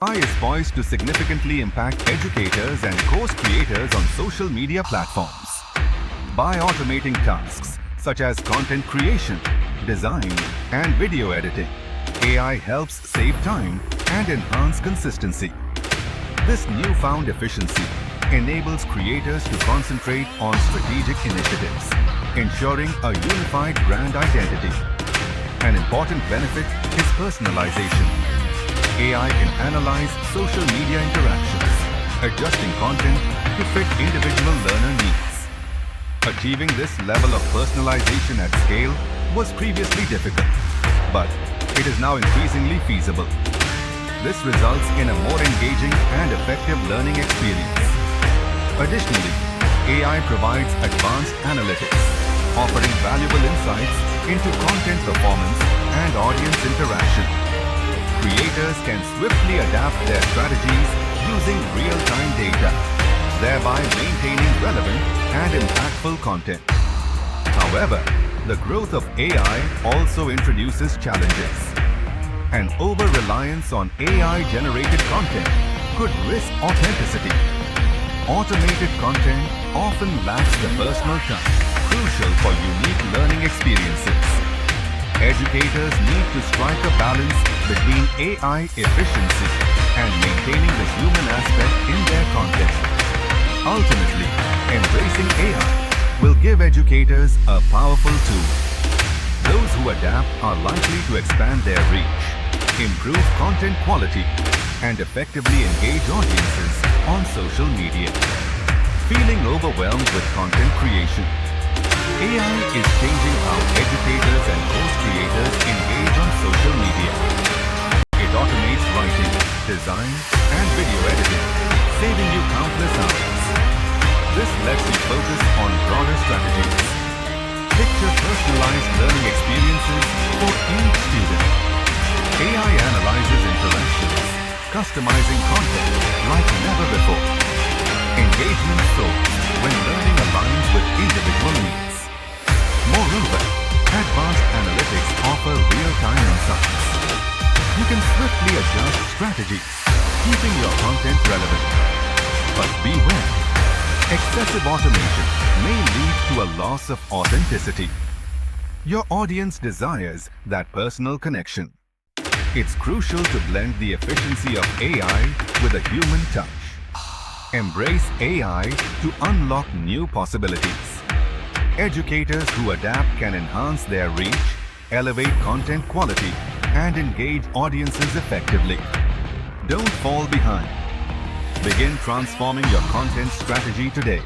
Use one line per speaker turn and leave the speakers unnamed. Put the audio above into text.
AI is poised to significantly impact educators and course creators on social media platforms. By automating tasks such as content creation, design, and video editing, AI helps save time and enhance consistency. This newfound efficiency enables creators to concentrate on strategic initiatives, ensuring a unified brand identity. An important benefit is personalization. AI can analyze social media interactions, adjusting content to fit individual learner needs. Achieving this level of personalization at scale was previously difficult, but it is now increasingly feasible. This results in a more engaging and effective learning experience. Additionally, AI provides advanced analytics, offering valuable insights into content performance and audience interaction. Creators can swiftly adapt their strategies using real-time data, thereby maintaining relevant and impactful content. However, the growth of AI also introduces challenges. An over-reliance on AI-generated content could risk authenticity. Automated content often lacks the personal touch crucial for unique learning experiences. Educators need to strike a balance between AI efficiency and maintaining the human aspect in their content. Ultimately, embracing AI will give educators a powerful tool. Those who adapt are likely to expand their reach, improve content quality, and effectively engage audiences on social media. Feeling overwhelmed with content creation? AI is changing how educators and course creators engage on social media. It automates writing, design, and video editing, saving you countless hours. This lets you focus on broader strategies. Picture personalized learning experiences for each student. AI analyzes interactions, customizing content like never before. Engagement soars when learning aligns with individual needs. Moreover, advanced analytics offer real-time insights. You can swiftly adjust strategies, keeping your content relevant. But beware, excessive automation may lead to a loss of authenticity. Your audience desires that personal connection. It's crucial to blend the efficiency of AI with a human touch. Embrace AI to unlock new possibilities. Educators who adapt can enhance their reach, elevate content quality, and engage audiences effectively. Don't fall behind. Begin transforming your content strategy today.